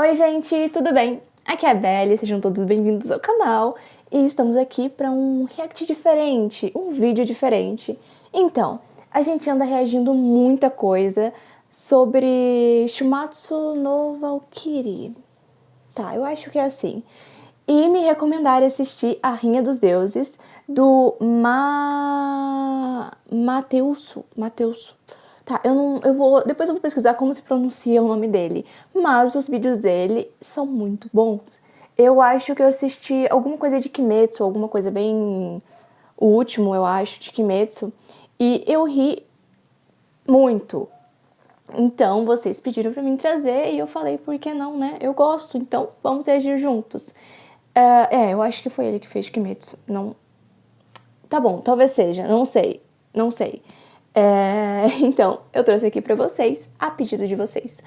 Oi gente, tudo bem? Aqui é a Belly, sejam todos bem-vindos ao canal e estamos aqui para um react diferente, um vídeo diferente. Então, a gente anda reagindo muita coisa sobre Shumatsu no Valkyrie. Tá, eu acho que é assim. E me recomendaram assistir A Rainha dos Deuses, do Mateuso. Tá, depois eu vou pesquisar como se pronuncia o nome dele, mas os vídeos dele são muito bons. Eu acho que eu assisti alguma coisa de Kimetsu, alguma coisa bem... o último, eu acho, de Kimetsu, e eu ri muito. Então, vocês pediram pra mim trazer e eu falei, por que não, né? Eu gosto, então vamos reagir juntos. Eu acho que foi ele que fez Kimetsu, não... Tá bom, talvez seja, não sei. Então, eu trouxe aqui pra vocês, a pedido de vocês.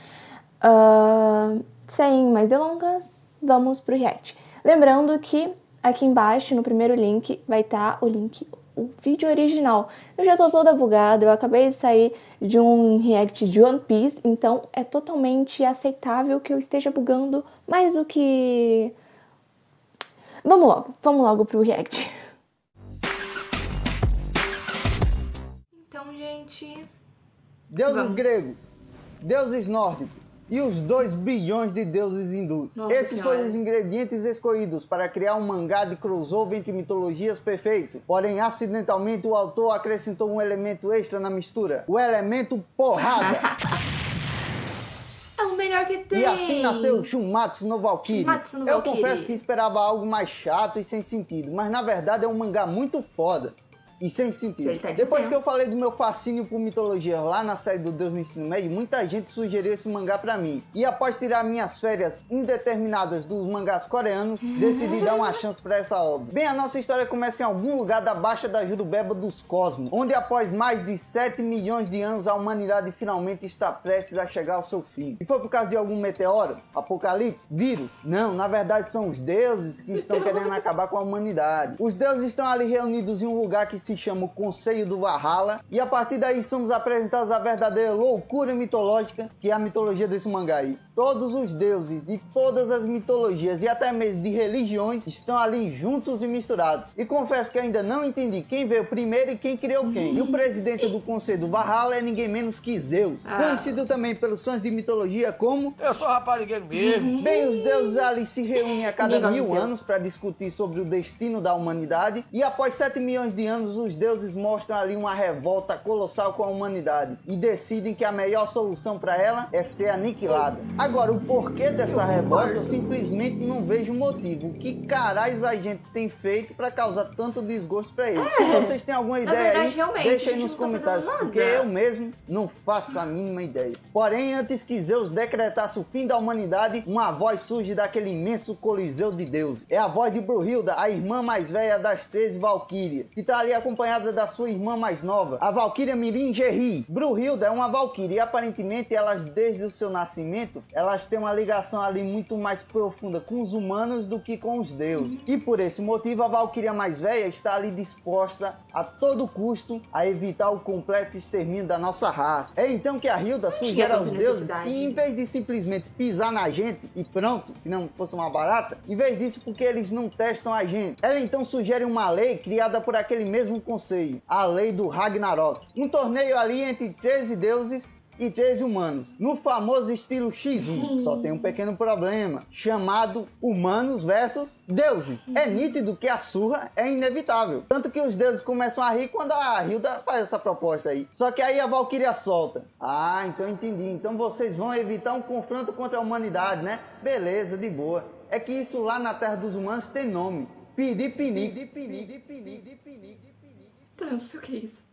Sem mais delongas, vamos pro react. Lembrando que aqui embaixo, no primeiro link, vai estar o vídeo original. Eu já tô toda bugada, eu acabei de sair de um react de One Piece, então é totalmente aceitável que eu esteja bugando mais do que... Vamos logo pro react. Então, gente... Deuses gregos, deuses nórdicos e os 2 bilhões de deuses hindus. Esses foram os ingredientes escolhidos para criar um mangá de crossover entre mitologias perfeito. Porém, acidentalmente, o autor acrescentou um elemento extra na mistura. O elemento porrada. É o melhor que tem. E assim nasceu Shumatsu no Valkyrie. Eu confesso que esperava algo mais chato e sem sentido, mas na verdade é um mangá muito foda. E sem sentido. Depois que eu falei do meu fascínio por mitologia lá na série do Deus no Ensino Médio, muita gente sugeriu esse mangá pra mim. E após tirar minhas férias indeterminadas dos mangás coreanos, decidi dar uma chance pra essa obra. Bem, a nossa história começa em algum lugar da Baixa da Jurubeba dos Cosmos, onde após mais de 7 milhões de anos a humanidade finalmente está prestes a chegar ao seu fim. E foi por causa de algum meteoro? Apocalipse? Vírus? Não, na verdade são os deuses que estão querendo acabar com a humanidade. Os deuses estão ali reunidos em um lugar que se chama o Conselho do Valhalla, e a partir daí somos apresentados a verdadeira loucura mitológica que é a mitologia desse mangá aí. Todos os deuses de todas as mitologias e até mesmo de religiões estão ali juntos e misturados. E confesso que ainda não entendi quem veio primeiro e quem criou quem. E o presidente do Conselho do Valhalla é ninguém menos que Zeus, conhecido também pelos fãs de mitologia como... Eu sou raparigueiro mesmo. Bem, os deuses ali se reúnem a cada 1000 anos para discutir sobre o destino da humanidade, e após 7 milhões de anos os deuses mostram ali uma revolta colossal com a humanidade e decidem que a melhor solução para ela é ser aniquilada. Agora, o porquê dessa revolta eu simplesmente não vejo motivo. O que caralho a gente tem feito para causar tanto desgosto para eles? Se vocês têm alguma ideia aí, deixa aí nos comentários, porque eu mesmo não faço a mínima ideia. Porém, antes que Zeus decretasse o fim da humanidade, uma voz surge daquele imenso coliseu de deuses. É a voz de Brunhilda, a irmã mais velha das 13 Valquírias, que está ali acompanhada da sua irmã mais nova, a Valquíria Mirim-Gerri. Brunhilda é uma Valquíria e aparentemente elas, desde o seu nascimento, elas têm uma ligação ali muito mais profunda com os humanos do que com os deuses. E por esse motivo a Valquíria mais velha está ali disposta a todo custo a evitar o completo extermínio da nossa raça. É então que a Hilda sugere aos deuses que, em vez de simplesmente pisar na gente e pronto, que não fosse uma barata, em vez disso, porque eles não testam a gente, ela então sugere uma lei criada por aquele mesmo conselho, a lei do Ragnarok. Um torneio ali entre 13 deuses e 13 humanos, no famoso estilo X1. Só tem um pequeno problema, chamado humanos versus deuses. É nítido que a surra é inevitável, tanto que os deuses começam a rir quando a Hilda faz essa proposta aí. Só que aí a Valquíria solta: ah, então entendi, então vocês vão evitar um confronto contra a humanidade, né? Beleza, de boa. É que isso lá na Terra dos Humanos tem nome: Piripinique. Não sei o que é isso.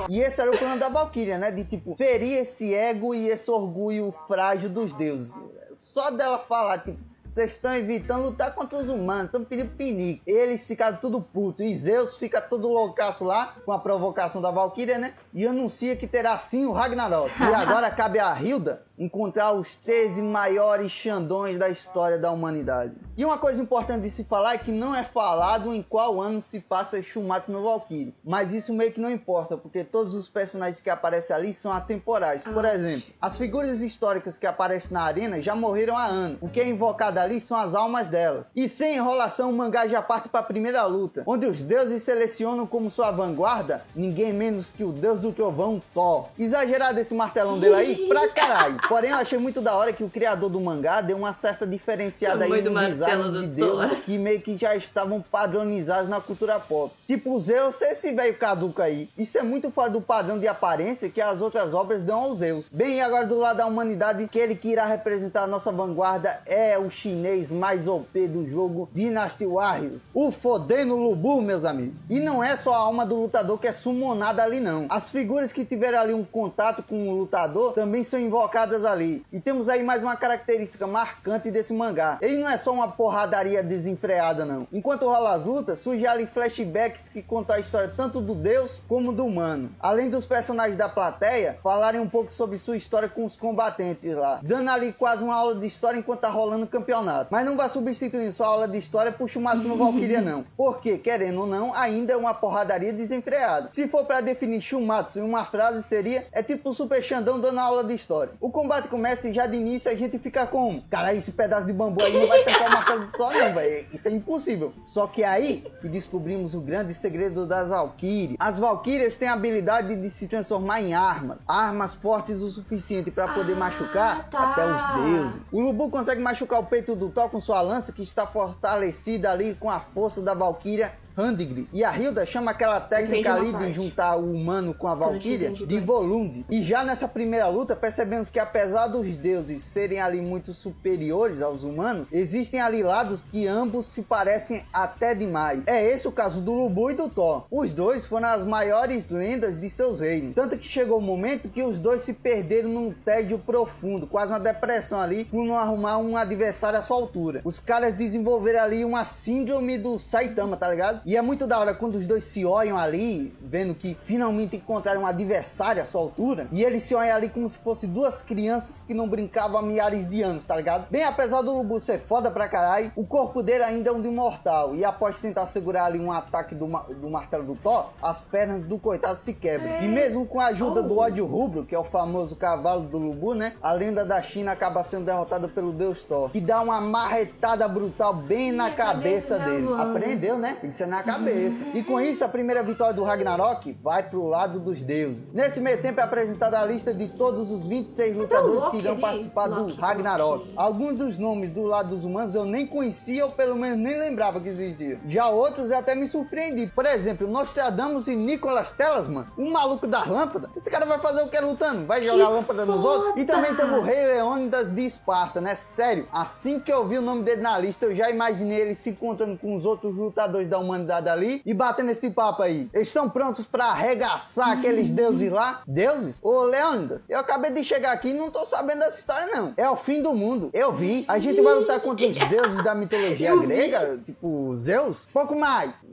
E esse era o plano da Valquíria, né? De tipo, ferir esse ego e esse orgulho frágil dos deuses. Só dela falar, tipo, Vocês estão evitando lutar contra os humanos, estão pedindo pinique. Eles ficaram tudo puto e Zeus fica todo loucaço lá com a provocação da Valkyria, né? E anuncia que terá sim o Ragnarok. E agora cabe a Hilda encontrar os 13 maiores Xandões da história da humanidade. E uma coisa importante de se falar é que não é falado em qual ano se passa Shumatsu no Valkyrie. Mas isso meio que não importa, porque todos os personagens que aparecem ali são atemporais. Por exemplo, as figuras históricas que aparecem na arena já morreram há anos. O que é invocado ali são as almas delas. E sem enrolação, o mangá já parte para a primeira luta, onde os deuses selecionam como sua vanguarda ninguém menos que o deus do trovão, Thor. Exagerado esse martelão dele aí? Pra caralho. Porém, eu achei muito da hora que o criador do mangá deu uma certa diferenciada aí no design de deuses que meio que já estavam padronizados na cultura pop. Tipo o Zeus, esse velho caduco aí. Isso é muito fora do padrão de aparência que as outras obras dão aos Zeus. Bem, e agora do lado da humanidade, aquele que irá representar a nossa vanguarda é o chinês mais OP do jogo, Dynasty Warriors. O fodendo Lubu, meus amigos. E não é só a alma do lutador que é summonada ali não. As figuras que tiveram ali um contato com o lutador também são invocadas ali. E temos aí mais uma característica marcante desse mangá. Ele não é só uma porradaria desenfreada não. Enquanto rola as lutas, surge ali flashbacks que contam a história tanto do deus como do humano. Além dos personagens da plateia falarem um pouco sobre sua história com os combatentes lá, dando ali quase uma aula de história enquanto tá rolando o campeonato. Mas não vai substituir sua aula de história por Shumatsu no Valkyria não. Porque, querendo ou não, ainda é uma porradaria desenfreada. Se for para definir Shumatsu em uma frase seria, é tipo o Super Xandão dando aula de história. O combate começa e já de início a gente fica como? Cara, esse pedaço de bambu aí não vai trancar o martelo do Thor não, velho. Isso é impossível. Só que aí que descobrimos o grande segredo das Valkyrias. As Valkyrias têm a habilidade de se transformar em armas. Armas fortes o suficiente para poder machucar até os deuses. O Lubu consegue machucar o peito do Thor com sua lança que está fortalecida ali com a força da Valkyria Hrandigris. E a Hilda chama aquela técnica ali de juntar o humano com a Valkyria de Volund. E já nessa primeira luta percebemos que apesar dos deuses serem ali muito superiores aos humanos, existem ali lados que ambos se parecem até demais. É esse o caso do Lubu e do Thor. Os dois foram as maiores lendas de seus reinos. Tanto que chegou o momento que os dois se perderam num tédio profundo, quase uma depressão ali, por não arrumar um adversário à sua altura. Os caras desenvolveram ali uma síndrome do Saitama, tá ligado? E é muito da hora quando os dois se olham ali, vendo que finalmente encontraram um adversário à sua altura, e eles se olham ali como se fossem duas crianças que não brincavam há milhares de anos, tá ligado? Bem, apesar do Lubu ser foda pra caralho, o corpo dele ainda é um de mortal, e após tentar segurar ali um ataque do martelo do Thor, as pernas do coitado se quebram. E mesmo com a ajuda do ódio rubro, que é o famoso cavalo do Lubu, né? A lenda da China acaba sendo derrotada pelo deus Thor, que dá uma marretada brutal bem na cabeça dele. Aprendeu, né? Tem que ser na cabeça. E com isso, a primeira vitória do Ragnarok vai pro lado dos deuses. Nesse meio tempo é apresentada a lista de todos os 26 lutadores que irão participar do Ragnarok. Alguns dos nomes do lado dos humanos eu nem conhecia ou pelo menos nem lembrava que existiam. Já outros eu até me surpreendi. Por exemplo, Nostradamus e Nicolas Tellerman, um maluco das lâmpadas. Esse cara vai fazer o que lutando? Vai jogar lâmpada nos outros? E também teve o Rei Leônidas de Esparta, né? Sério, assim que eu vi o nome dele na lista, eu já imaginei ele se encontrando com os outros lutadores da humanidade ali e batendo esse papo aí. Eles estão prontos pra arregaçar aqueles deuses lá? Deuses? Ô Leônidas, eu acabei de chegar aqui e não tô sabendo dessa história não. É o fim do mundo. Eu vi. A gente vai lutar contra os deuses da mitologia grega, tipo Zeus? Pouco mais.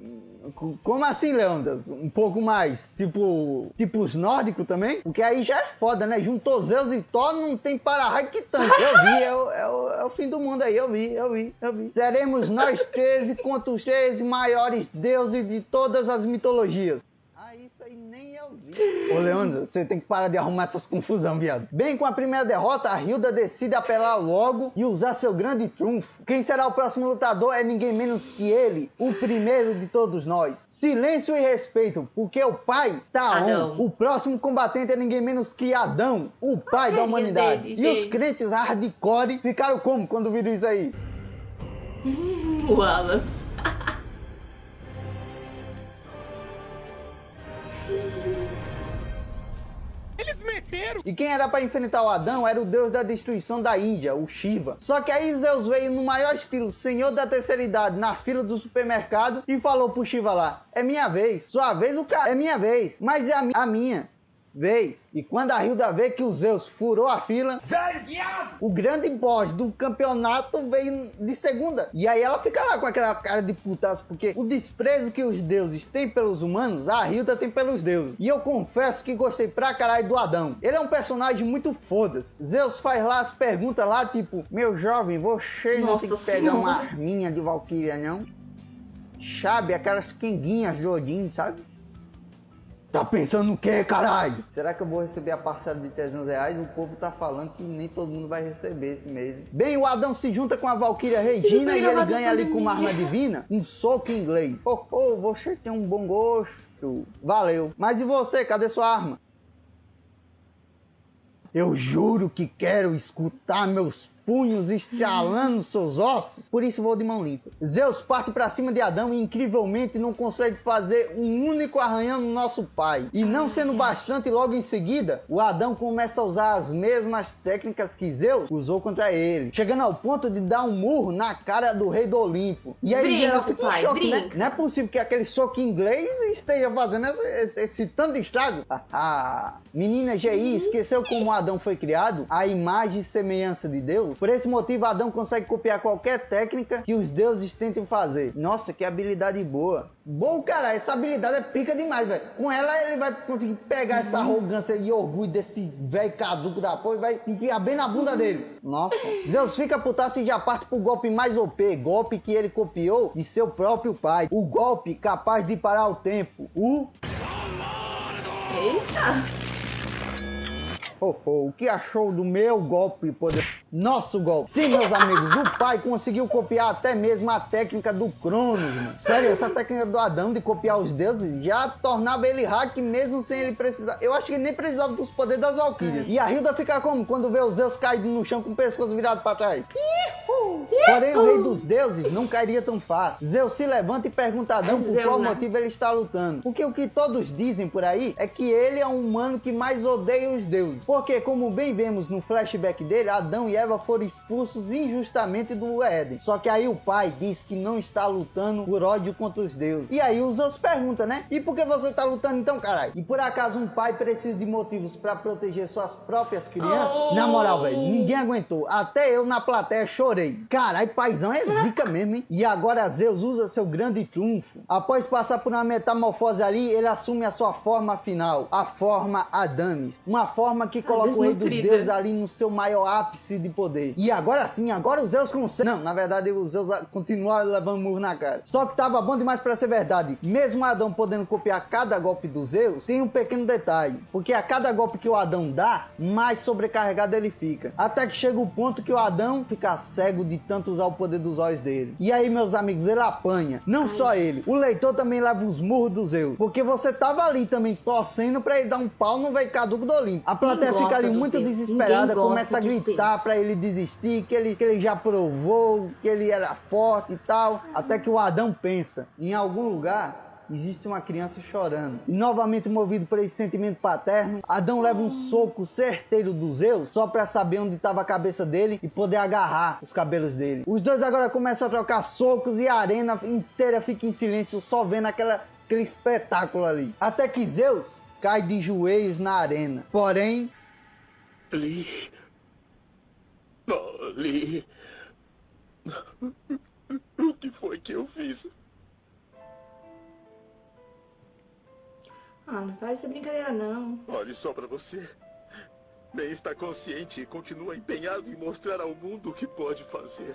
Como assim, Leônidas? Um pouco mais? Tipo os nórdicos também? Porque aí já é foda, né? Juntou Zeus e Thor, não tem para-raio que tanto. Eu vi, é o fim do mundo aí. Eu vi. Seremos nós 13 contra os 13 maiores deuses de todas as mitologias. Isso aí nem eu vi. Ô Leandro, você tem que parar de arrumar essas confusão, viado. Bem, com a primeira derrota, a Hilda decide apelar logo e usar seu grande trunfo. Quem será o próximo lutador é ninguém menos que ele, o primeiro de todos nós. Silêncio e respeito, porque o pai tá on. O próximo combatente é ninguém menos que Adão, o pai da humanidade. E os crentes hardcore ficaram como quando viram isso aí? O Alan. Eles meteram! E quem era pra enfrentar o Adão era o deus da destruição da Índia, o Shiva. Só que aí Zeus veio no maior estilo senhor da terceira idade na fila do supermercado e falou pro Shiva lá: é minha vez, sua vez o cara, é minha vez, mas é a minha. vez. E quando a Hilda vê que o Zeus furou a fila, o grande boss do campeonato veio de segunda. E aí ela fica lá com aquela cara de putaço, porque o desprezo que os deuses têm pelos humanos, a Hilda tem pelos deuses. E eu confesso que gostei pra caralho do Adão. Ele é um personagem muito foda-se. Zeus faz lá as perguntas lá, tipo, meu jovem, você não tem que pegar uma arminha de Valkyria, não? Sabe, aquelas quenguinhas do Odin, sabe? Tá pensando no quê, caralho? Será que eu vou receber a parcela de R$300? O povo tá falando que nem todo mundo vai receber esse mês. Bem, o Adão se junta com a Valkyria Regina e ele ganha ali com uma arma divina um soco inglês. Oh, você tem um bom gosto. Valeu. Mas e você, cadê sua arma? Eu juro que quero escutar meus punhos estralando seus ossos, por isso vou de mão limpa. Zeus parte pra cima de Adão e incrivelmente não consegue fazer um único arranhão no nosso pai. E não sendo bastante, logo em seguida, o Adão começa a usar as mesmas técnicas que Zeus usou contra ele, chegando ao ponto de dar um murro na cara do rei do Olimpo. E aí geral fica em choque, né? Não é possível que aquele soco inglês esteja fazendo esse tanto de estrago. Menina GI esqueceu como Adão foi criado? A imagem e semelhança de Deus? Por esse motivo, Adão consegue copiar qualquer técnica que os deuses tentem fazer. Nossa, que habilidade boa. Bom, cara, essa habilidade é pica demais, velho. Com ela, ele vai conseguir pegar essa arrogância e orgulho desse velho caduco da porra e vai enfiar bem na bunda dele. Nossa. Zeus fica putaço e já parte pro golpe mais OP. Golpe que ele copiou de seu próprio pai. O golpe capaz de parar o tempo. Eita! O que achou do meu golpe poder... Nosso golpe. Sim, meus amigos, o pai conseguiu copiar até mesmo a técnica do Cronos, mano. Sério, essa técnica do Adão de copiar os deuses já tornava ele hack mesmo sem ele precisar. Eu acho que ele nem precisava dos poderes das Valkyrias. E a Hilda fica como? Quando vê os Zeus caído no chão com o pescoço virado pra trás. Porém, o rei dos deuses não cairia tão fácil. Zeus se levanta e pergunta a Adão por qual motivo ele está lutando. Porque o que todos dizem por aí é que ele é o humano que mais odeia os deuses. Porque, como bem vemos no flashback dele, Adão e Eva foram expulsos injustamente do Éden. Só que aí o pai diz que não está lutando por ódio contra os deuses. E aí os Zeus pergunta, né? E por que você está lutando então, caralho? E por acaso um pai precisa de motivos para proteger suas próprias crianças? Na moral, velho, ninguém aguentou. Até eu na plateia chorei. Caralho, paizão é zica mesmo, hein? E agora Zeus usa seu grande trunfo. Após passar por uma metamorfose ali, ele assume a sua forma final. A forma Adames. Uma forma que coloca o rei dos deuses ali no seu maior ápice de poder. E agora sim, agora os Zeus conseguem. Não, na verdade os Zeus continuam levando murro na cara. Só que tava bom demais pra ser verdade. Mesmo Adão podendo copiar cada golpe dos Zeus, tem um pequeno detalhe. Porque a cada golpe que o Adão dá, mais sobrecarregado ele fica. Até que chega o ponto que o Adão fica cego de tanto usar o poder dos olhos dele. E aí, meus amigos, ele apanha. Não só ele. O leitor também leva os murros dos Zeus. Porque você tava ali também torcendo pra ele dar um pau no velho caduco do Olimpo. A plateia fica ali muito desesperada, começa a gritar pra ele desistir, que ele já provou, que ele era forte e tal. Até que o Adão pensa, em algum lugar existe uma criança chorando. E novamente movido por esse sentimento paterno, Adão leva um soco certeiro do Zeus só pra saber onde estava a cabeça dele e poder agarrar os cabelos dele. Os dois agora começam a trocar socos e a arena inteira fica em silêncio, só vendo aquele espetáculo ali. Até que Zeus cai de joelhos na arena. Porém... Li... O que foi que eu fiz? Não faz essa brincadeira não. Olhe só pra você. Nem está consciente e continua empenhado em mostrar ao mundo o que pode fazer.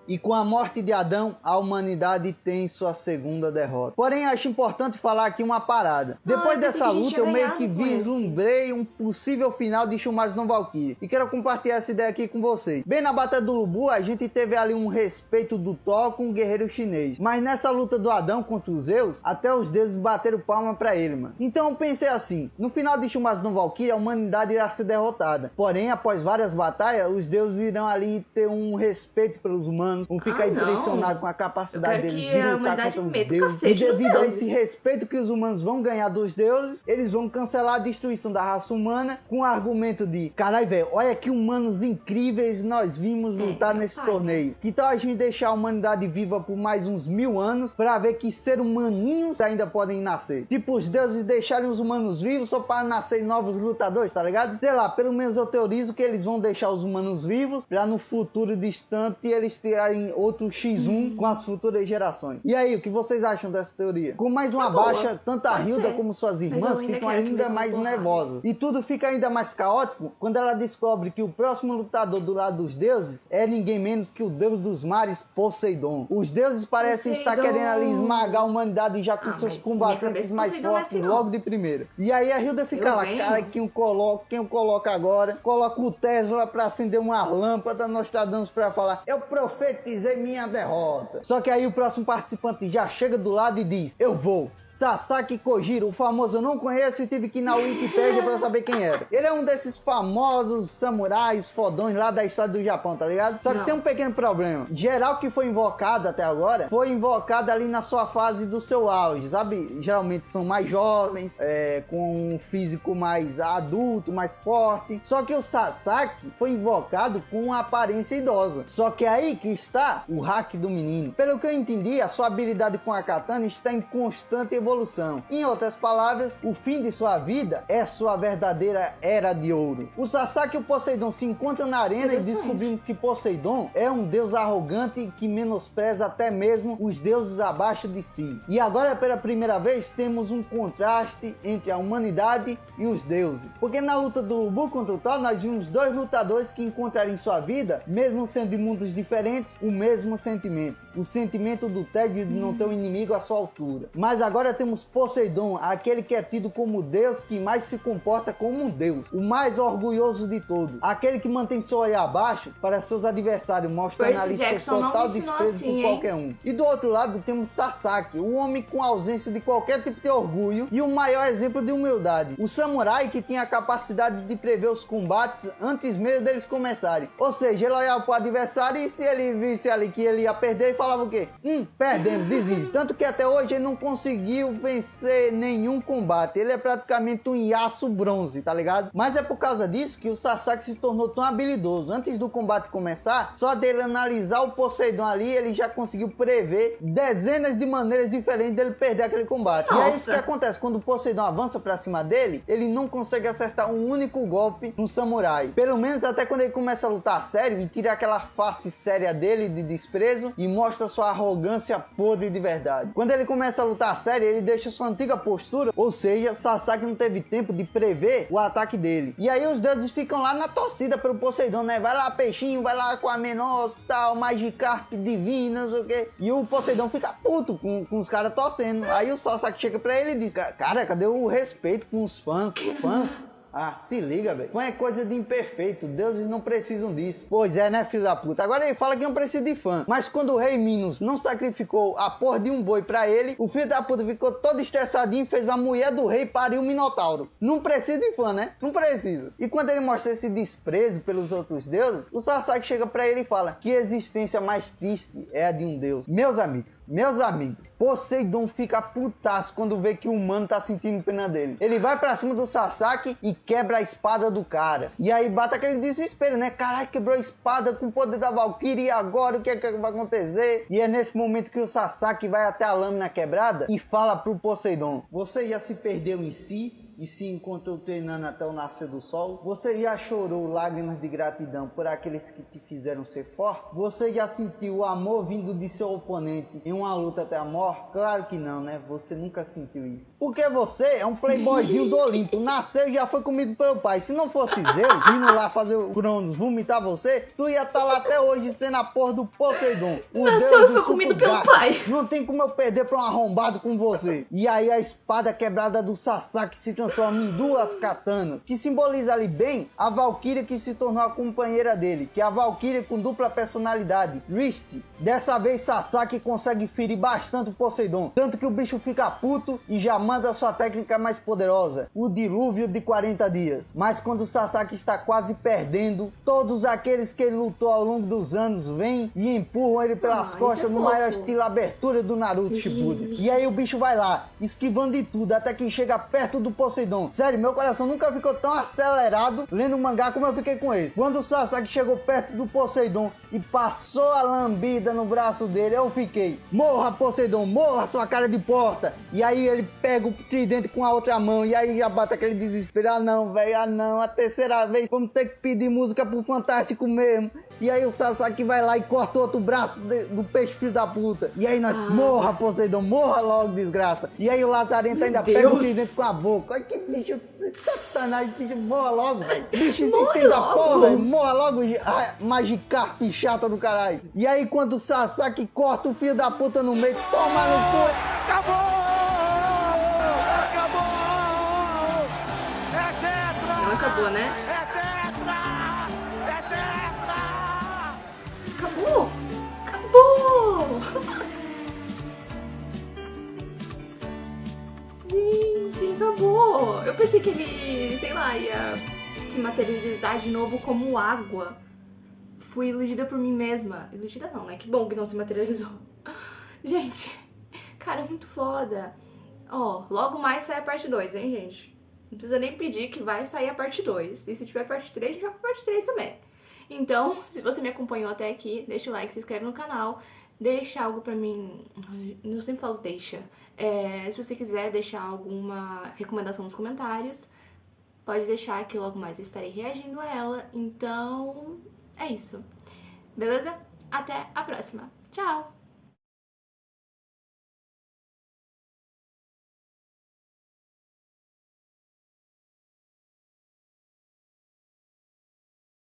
E com a morte de Adão, a humanidade tem sua segunda derrota. Porém, acho importante falar aqui uma parada. Depois dessa luta, eu meio que vislumbrei um possível final de Shumatsu no Valkyrie. E quero compartilhar essa ideia aqui com vocês. Bem na Batalha do Lubu, a gente teve ali um respeito do Thor com o guerreiro chinês. Mas nessa luta do Adão contra os Zeus, até os deuses bateram palma pra ele, mano. Então eu pensei assim, no final de Shumatsu no Valkyrie, a humanidade irá ser derrotada. Porém, após várias batalhas, os deuses irão ali ter um respeito pelos humanos. humanos, vão ficar não. impressionados com a capacidade Eu quero deles que de a lutar humanidade contra os meta o deuses. E cacete nos devido a deuses. esse respeito que os humanos vão ganhar dos deuses, eles vão cancelar a destruição da raça humana com o argumento de: carai, velho, olha que humanos incríveis nós vimos lutar nesse torneio. Que tal a gente deixar a humanidade viva por mais uns 1000 anos pra ver que ser humaninhos ainda podem nascer? Tipo, os deuses deixarem os humanos vivos só para nascerem novos lutadores, tá ligado? Sei lá, pelo menos eu teorizo que eles vão deixar os humanos vivos pra no futuro distante eles tirarem outro X1 com as futuras gerações. E aí, o que vocês acham dessa teoria? Com mais uma baixa, tanto a Pode Hilda ser. como suas Mas eu irmãs ainda ficam quero que ainda eles mais vão porrada. nervosas. E tudo fica ainda mais caótico quando ela descobre que o próximo lutador do lado dos deuses é ninguém menos que o deus dos mares, Poseidon. Os deuses parecem estar Poseidon. querendo ali esmagar a humanidade já com seus mas combatentes minha cabeça, mais Poseidon não é fortes assim, não. logo de primeira. E aí a Hilda fica Eu lá, venho. cara, quem eu coloco agora? Coloca o Tesla pra acender uma lâmpada, Nostradamus pra falar: eu profetizei minha derrota. Só que aí o próximo participante já chega do lado e diz: eu vou. Sasaki Kojiro, o famoso eu não conheço e tive que ir na Wikipédia pra saber quem era. Ele é um desses famosos samurais fodões lá da história do Japão, tá ligado? Só que Não. tem um pequeno problema. Geral que foi invocado até agora, foi invocado ali na sua fase do seu auge, sabe? Geralmente são mais jovens, com um físico mais adulto, mais forte. Só que o Sasaki foi invocado com uma aparência idosa. Só que aí que está o hack do menino. Pelo que eu entendi, a sua habilidade com a katana está em constante evolução. Em outras palavras, o fim de sua vida é sua verdadeira era de ouro. O Sasaki e o Poseidon se encontram na arena e descobrimos que Poseidon é um deus arrogante que menospreza até mesmo os deuses abaixo de si. E agora, pela primeira vez, temos um contraste entre a humanidade e os deuses. Porque na luta do Ubu contra o Thor, nós vimos dois lutadores que encontraram em sua vida, mesmo sendo de mundos diferentes, o mesmo sentimento. O sentimento do tédio de não ter um inimigo à sua altura. Mas agora temos Poseidon, aquele que é tido como Deus que mais se comporta como um Deus. O mais orgulhoso de todos. Aquele que mantém seu olhar abaixo para seus adversários, mostrando Percy ali seu Jackson não total me ensinou desprezo assim, por hein? qualquer um. E do outro lado temos Sasaki, o homem com ausência de qualquer tipo de orgulho e o maior exemplo de humildade. O samurai que tinha a capacidade de prever os combates antes mesmo deles começarem. Ou seja, ele olhava para o adversário e se ele visse ali que ele ia perder, ele falava o quê? Perdemos, desiste. Tanto que até hoje ele não conseguiu vencer nenhum combate. Ele é praticamente um Yasuo bronze, tá ligado? Mas é por causa disso que o Sasaki se tornou tão habilidoso. Antes do combate começar, só dele analisar o Poseidon ali, ele já conseguiu prever dezenas de maneiras diferentes dele perder aquele combate. Nossa. E é isso que acontece. Quando o Poseidon avança pra cima dele, ele não consegue acertar um único golpe no samurai. Pelo menos até quando ele começa a lutar sério e tira aquela face séria dele de desprezo e mostra sua arrogância podre de verdade. Quando ele começa a lutar sério, ele deixa sua antiga postura, ou seja, Sasaki não teve tempo de prever o ataque dele. E aí os deuses ficam lá na torcida pelo Poseidon, né? Vai lá, peixinho, vai lá com a Menos, tal, Magikarp divina, não sei o quê. E o Poseidon fica puto com os caras torcendo. Aí o Sasaki chega pra ele e diz: cara, cadê o respeito com os fãs? Ah, se liga, velho. Fã é coisa de imperfeito. Deuses não precisam disso. Pois é, né, filho da puta? Agora ele fala que não precisa de fã. Mas quando o rei Minos não sacrificou a porra de um boi pra ele, o filho da puta ficou todo estressadinho e fez a mulher do rei parir o Minotauro. Não precisa de fã, né? Não precisa. E quando ele mostra esse desprezo pelos outros deuses, o Sasaki chega pra ele e fala: que existência mais triste é a de um deus. Meus amigos, Poseidon fica putaço quando vê que o humano tá sentindo pena dele. Ele vai pra cima do Sasaki e quebra a espada do cara. E aí bate aquele desespero, né? Caralho, quebrou a espada com o poder da Valkyrie, e agora o que é que vai acontecer? E é nesse momento que o Sasaki vai até a lâmina quebrada e fala pro Poseidon: você já se perdeu em si e se encontrou treinando até o nascer do sol? Você já chorou lágrimas de gratidão por aqueles que te fizeram ser forte? Você já sentiu o amor vindo de seu oponente em uma luta até a morte? Claro que não, né? Você nunca sentiu isso. Porque você é um playboyzinho do Olimpo. Nasceu e já foi comido pelo pai. Se não fosse Zeus indo lá fazer o Cronos vomitar você, tu ia estar lá até hoje sendo a porra do Poseidon. O Nasceu deus e dos foi comido sucos pelo gastos. pai. Não tem como eu perder pra um arrombado com você. E aí a espada quebrada do Sasaki se transforma em 2 katanas, que simboliza ali bem a Valkyria que se tornou a companheira dele, que é a Valkyria com dupla personalidade, Rist. Dessa vez Sasaki consegue ferir bastante o Poseidon, tanto que o bicho fica puto e já manda a sua técnica mais poderosa, o dilúvio de 40 dias. Mas quando Sasaki está quase perdendo, todos aqueles que ele lutou ao longo dos anos vêm e empurram ele pelas costas no maior estilo abertura do Naruto Shippuden. E aí o bicho vai lá, esquivando de tudo, até que chega perto do Poseidon. Sério, meu coração nunca ficou tão acelerado lendo o mangá como eu fiquei com esse. Quando o Sasaki chegou perto do Poseidon e passou a lambida no braço dele, eu fiquei: morra, Poseidon, morra, sua cara de porta. E aí ele pega o tridente com a outra mão, e aí já bate aquele desespero: ah não, velho, ah não, a terceira vez vamos ter que pedir música pro Fantástico mesmo. E aí o Sasaki vai lá e corta o outro braço do peixe filho da puta. E aí nós, morra, Poseidon, morra logo, desgraça. E aí o Lazarento ainda pega o tridente com a boca. Ai, que bicho satanás, bicho, morra logo, velho. Bicho insistente da porra, velho, morra logo, Magikarp chata do caralho. E aí quando o Sasaki corta o filho da puta no meio, toma no cu. Acabou! Acabou! É tetra! Não acabou, né? É tetra! É tetra! Acabou! Acabou! Gente, acabou! Eu pensei que ele, sei lá, ia se materializar de novo como água. Fui iludida por mim mesma. Iludida não, né? Que bom que não se materializou. Gente, cara, é muito foda. Ó, logo mais sai a parte 2, hein, gente? Não precisa nem pedir que vai sair a parte 2. E se tiver parte 3, a gente vai pra parte 3 também. Então, se você me acompanhou até aqui, deixa o like, se inscreve no canal. Deixa algo pra mim... Eu sempre falo deixa. Se você quiser deixar alguma recomendação nos comentários, pode deixar que logo mais eu estarei reagindo a ela. Então, é isso. Beleza? Até a próxima. Tchau!